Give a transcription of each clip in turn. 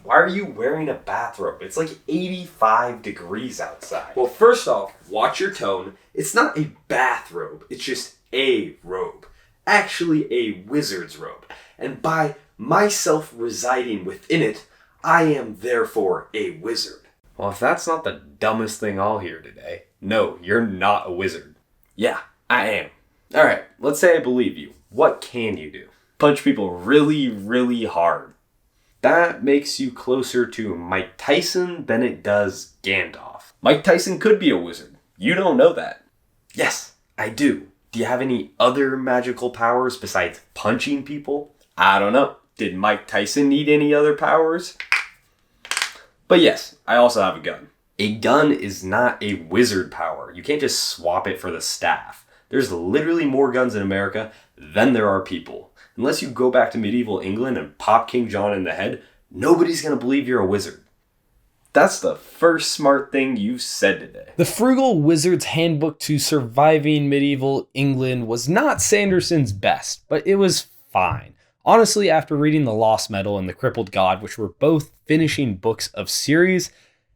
Why are you wearing a bathrobe? It's like 85 degrees outside. Well, first off, watch your tone. It's not a bathrobe. It's just a robe. Actually, a wizard's robe. And by myself residing within it, I am therefore a wizard. Well, if that's not the dumbest thing I'll hear today, no, you're not a wizard. Yeah, I am. Alright, let's say I believe you. What can you do? Punch people really, really hard. That makes you closer to Mike Tyson than it does Gandalf. Mike Tyson could be a wizard. You don't know that. Yes, I do. Do you have any other magical powers besides punching people? I don't know. Did Mike Tyson need any other powers? But yes, I also have a gun. A gun is not a wizard power. You can't just swap it for the staff. There's literally more guns in America than there are people. Unless you go back to medieval England and pop King John in the head, nobody's going to believe you're a wizard. That's the first smart thing you've said today. The Frugal Wizard's Handbook to Surviving Medieval England was not Sanderson's best, but it was fine. Honestly, after reading The Lost Metal and The Crippled God, which were both finishing books of series,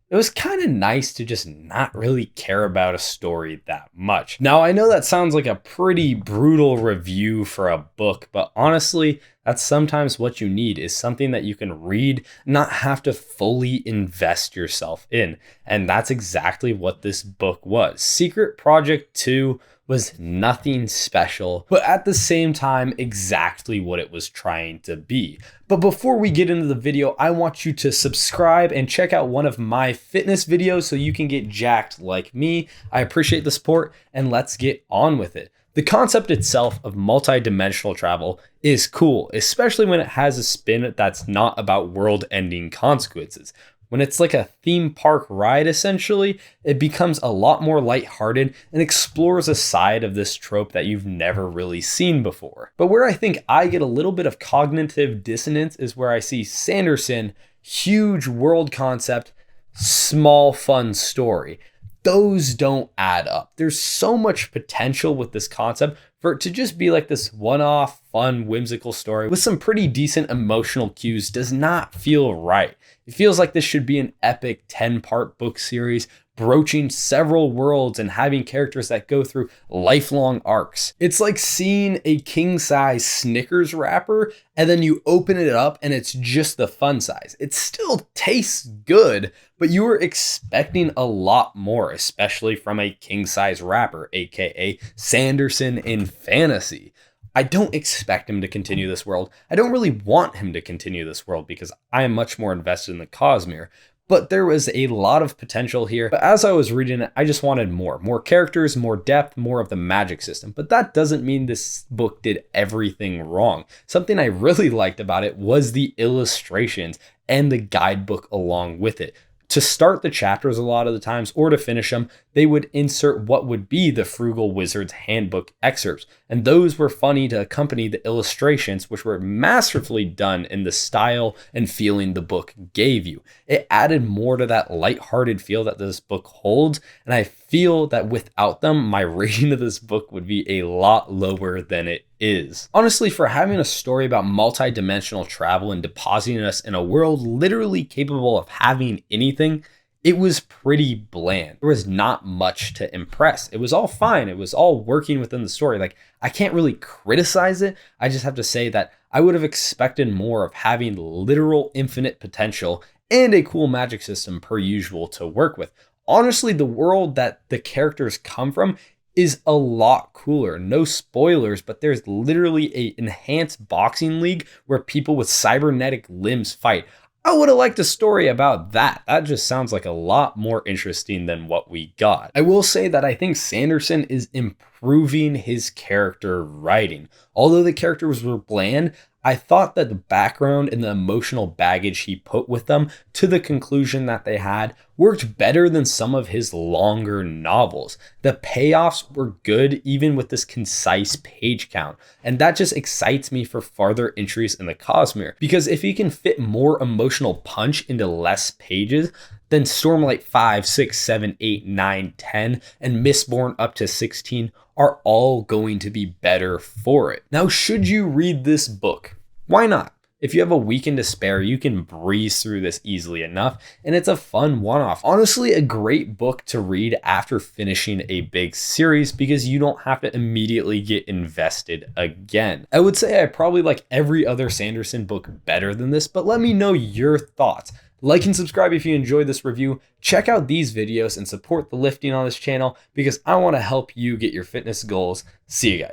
it was kind of nice to just not really care about a story that much. Now, I know that sounds like a pretty brutal review for a book, but honestly, that's sometimes what you need, is something that you can read, not have to fully invest yourself in. And that's exactly what this book was. Secret Project 2 was nothing special, but at the same time, exactly what it was trying to be. But before we get into the video, I want you to subscribe and check out one of my fitness videos so you can get jacked like me. I appreciate the support, and let's get on with it. The concept itself of multi-dimensional travel is cool, especially when it has a spin that's not about world-ending consequences. When it's like a theme park ride, essentially, it becomes a lot more lighthearted and explores a side of this trope that you've never really seen before. But where I think I get a little bit of cognitive dissonance is where I see Sanderson, huge world concept, small fun story. Those don't add up. There's so much potential with this concept for it to just be like this one-off, fun, whimsical story with some pretty decent emotional cues does not feel right. It feels like this should be an epic 10-part book series broaching several worlds and having characters that go through lifelong arcs. It's like seeing a king-size Snickers wrapper and then you open it up and it's just the fun size. It still tastes good, but you were expecting a lot more, especially from a king-size wrapper, aka Sanderson in fantasy. I don't expect him to continue this world. I don't really want him to continue this world because I am much more invested in the Cosmere. But there was a lot of potential here. But as I was reading it, I just wanted more characters, more depth, more of the magic system. But that doesn't mean this book did everything wrong. Something I really liked about it was the illustrations and the guidebook along with it. To start the chapters a lot of the times, or to finish them, they would insert what would be the Frugal Wizard's Handbook excerpts. And those were funny to accompany the illustrations, which were masterfully done in the style and feeling the book gave you. It added more to that lighthearted feel that this book holds. And I feel that without them, my rating of this book would be a lot lower than it is. Honestly, for having a story about multi-dimensional travel and depositing us in a world literally capable of having anything, it was pretty bland. There was not much to impress. It was all fine. It was all working within the story. Like, I can't really criticize it. I just have to say that I would have expected more of having literal infinite potential and a cool magic system per usual to work with. Honestly, the world that the characters come from is a lot cooler. No spoilers, but there's literally an enhanced boxing league where people with cybernetic limbs fight. I would have liked a story about that. That just sounds like a lot more interesting than what we got. I will say that I think Sanderson is improving his character writing. Although the characters were bland, I thought that the background and the emotional baggage he put with them to the conclusion that they had worked better than some of his longer novels. The payoffs were good even with this concise page count, and that just excites me for farther entries in the Cosmere, because if he can fit more emotional punch into less pages, then Stormlight 5, 6, 7, 8, 9, 10, and Mistborn up to 16 are all going to be better for it. Now, should you read this book? Why not? If you have a weekend to spare, you can breeze through this easily enough, and it's a fun one-off. Honestly, a great book to read after finishing a big series because you don't have to immediately get invested again. I would say I probably like every other Sanderson book better than this, but let me know your thoughts. Like and subscribe if you enjoyed this review. Check out these videos and support the lifting on this channel because I want to help you get your fitness goals. See you guys.